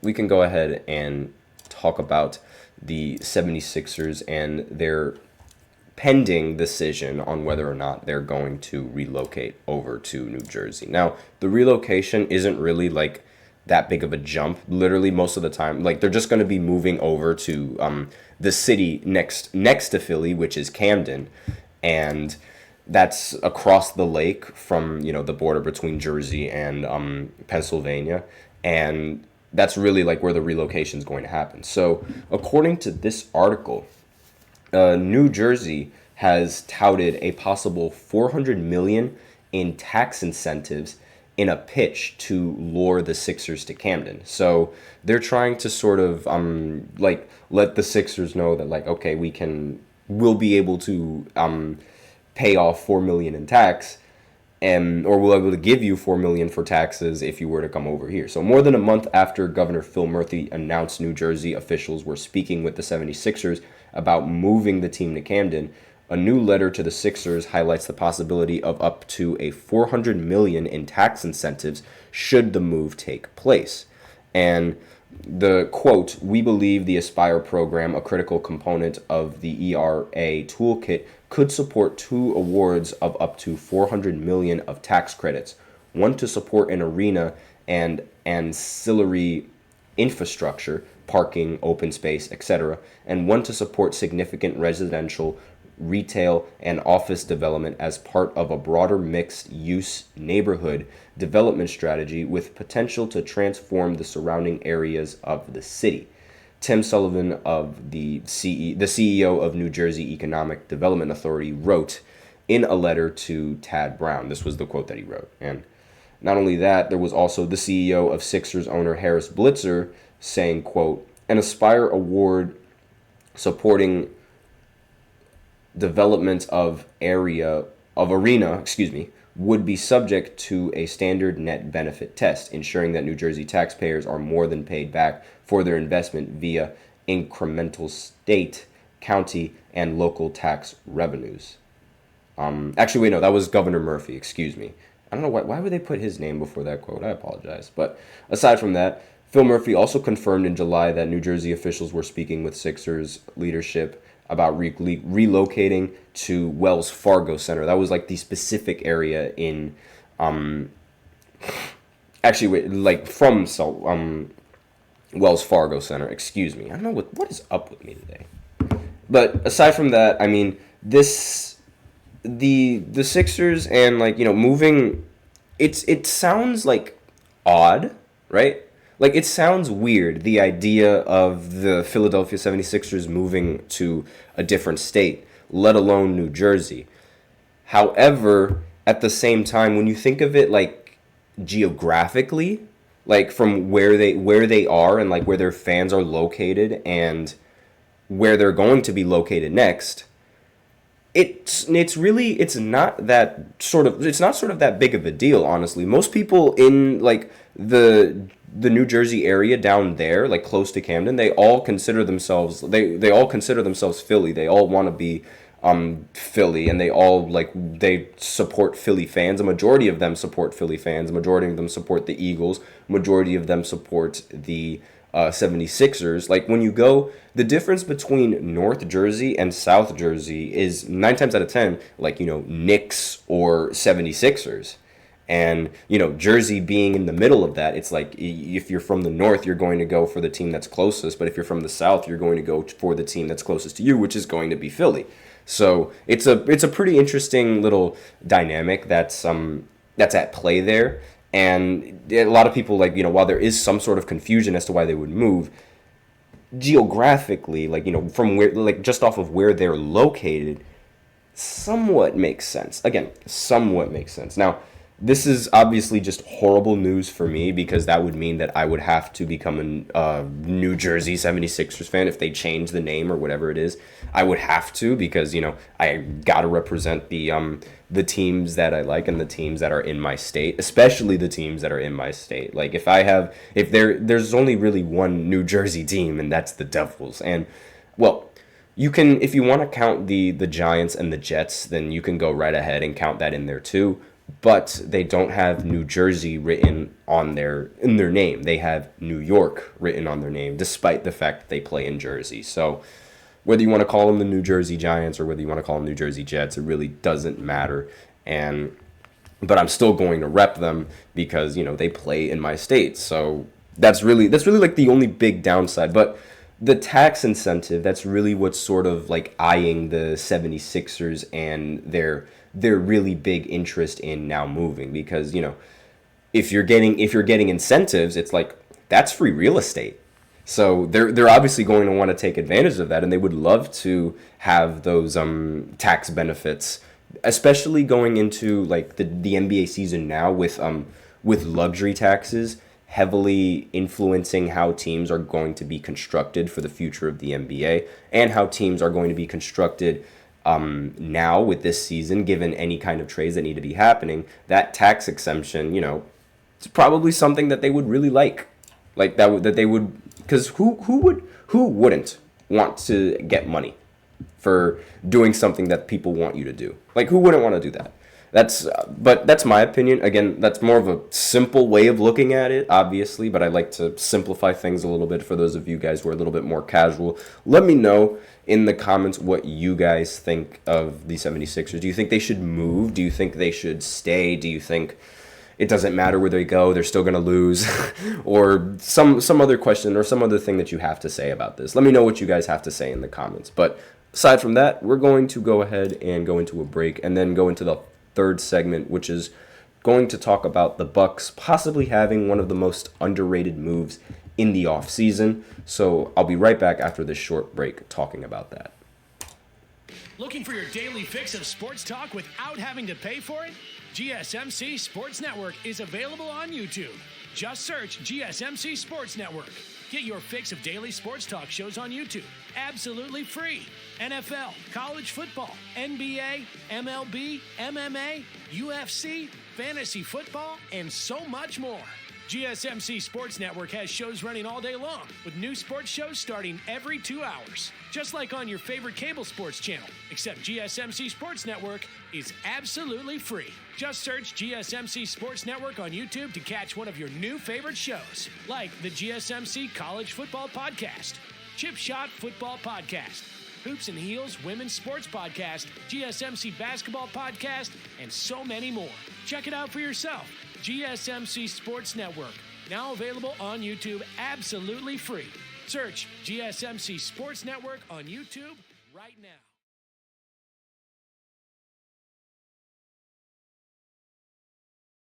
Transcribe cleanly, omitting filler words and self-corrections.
we can go ahead and talk about the 76ers and their pending decision on whether or not they're going to relocate over to New Jersey. Now, the relocation isn't really like that big of a jump. Literally, most of the time, like they're just going to be moving over to the city next to Philly, which is Camden, and that's across the lake from the border between Jersey and Pennsylvania, and that's really like where the relocation is going to happen. So, according to this article, New Jersey has touted a possible 400 million in tax incentives in a pitch to lure the Sixers to Camden. So they're trying to sort of like let the Sixers know that like okay, we'll be able to pay off 4 million in tax, and or we'll be able to give you 4 million for taxes if you were to come over here. So more than a month after Governor Phil Murphy announced New Jersey officials were speaking with the 76ers about moving the team to Camden, a new letter to the Sixers highlights the possibility of up to a 400 million in tax incentives should the move take place. And the quote, "We believe the Aspire program, a critical component of the ERA toolkit, could support two awards of up to 400 million of tax credits, one to support an arena and ancillary infrastructure, parking, open space, etc., and one to support significant residential, retail, and office development as part of a broader mixed-use neighborhood development strategy with potential to transform the surrounding areas of the city." Tim Sullivan of the CEO of New Jersey Economic Development Authority wrote in a letter to Tad Brown. This was the quote that he wrote. And not only that, there was also the CEO of Sixers owner Harris Blitzer saying, quote, "An Aspire Award supporting development of arena, would be subject to a standard net benefit test, ensuring that New Jersey taxpayers are more than paid back for their investment via incremental state, county, and local tax revenues." Actually, wait, no, that was Governor Murphy. Excuse me. I don't know why would they put his name before that quote. I apologize. But aside from that, Phil Murphy also confirmed in July that New Jersey officials were speaking with Sixers leadership about relocating to Wells Fargo Center. That was like the specific area in, actually, wait, like from Wells Fargo Center. Excuse me. I don't know what is up with me today. But aside from that, I mean, the Sixers and like moving, it sounds like odd, right? Like, it sounds weird, the idea of the Philadelphia 76ers moving to a different state, let alone New Jersey. However, at the same time, when you think of it, like, geographically, like, from where they are and, like, where their fans are located and where they're going to be located next, it's not sort of that big of a deal, honestly. Most people in like the New Jersey area down there, like close to Camden, they all consider themselves Philly. They all want to be Philly, and they support Philly fans. A majority of them support Philly fans. A majority of them support the Eagles. A majority of them support the 76ers. Like, when you go, the difference between North Jersey and South Jersey is 9 times out of 10, like, Knicks or 76ers. And, Jersey being in the middle of that, it's like if you're from the North, you're going to go for the team that's closest. But if you're from the South, you're going to go for the team that's closest to you, which is going to be Philly. So it's a pretty interesting little dynamic that's at play there. And a lot of people, like, while there is some sort of confusion as to why they would move, geographically, like, from where, like, just off of where they're located, somewhat makes sense. Again, somewhat makes sense. Now, this is obviously just horrible news for me, because that would mean that I would have to become a New Jersey 76ers fan if they change the name or whatever it is. I would have to, because, I got to represent the teams that I like and the teams that are in my state, especially the teams that are in my state. Like, there's only really one New Jersey team, and that's the Devils. And, well, you can, if you want to count the Giants and the Jets, then you can go right ahead and count that in there too. but they don't have New Jersey written on their name. They have New York written on their name, despite the fact that they play in Jersey. So whether you want to call them the New Jersey Giants or whether you want to call them New Jersey Jets, it really doesn't matter. But I'm still going to rep them because, they play in my state. So that's really like the only big downside. But the tax incentive, that's really what's sort of like eyeing the 76ers and their really big interest in now moving, because, if you're getting incentives, it's like that's free real estate. So they're obviously going to want to take advantage of that, and they would love to have those tax benefits, especially going into like the NBA season now with luxury taxes heavily influencing how teams are going to be constructed for the future of the NBA, and how teams are going to be constructed now with this season, given any kind of trades that need to be happening. That tax exemption, it's probably something that they would really like that they would, because who wouldn't want to get money for doing something that people want you to do? Like, who wouldn't want to do that? But that's my opinion. Again, that's more of a simple way of looking at it, obviously, but I like to simplify things a little bit for those of you guys who are a little bit more casual. Let me know in the comments what you guys think of the 76ers. Do you think they should move? Do you think they should stay? Do you think it doesn't matter where they go, they're still going to lose? Or some other question or some other thing that you have to say about this? Let me know what you guys have to say in the comments. But aside from that, we're going to go ahead and go into a break and then go into the third segment, which is going to talk about the Bucks possibly having one of the most underrated moves in the offseason. So I'll be right back after this short break talking about that. Looking for your daily fix of sports talk without having to pay for it? GSMC Sports Network is available on YouTube. Just search GSMC Sports Network. Get your fix of daily sports talk shows on YouTube, absolutely free. NFL, college football, NBA, MLB, MMA, UFC, fantasy football, and so much more. GSMC Sports Network has shows running all day long, with new sports shows starting every 2 hours. Just like on your favorite cable sports channel, except GSMC Sports Network is absolutely free. Just search GSMC Sports Network on YouTube to catch one of your new favorite shows, like the GSMC College Football Podcast, Chip Shot Football Podcast, Hoops and Heels Women's Sports Podcast, GSMC Basketball Podcast, and so many more. Check it out for yourself. GSMC Sports Network, now available on YouTube absolutely free. Search GSMC Sports Network on YouTube right now.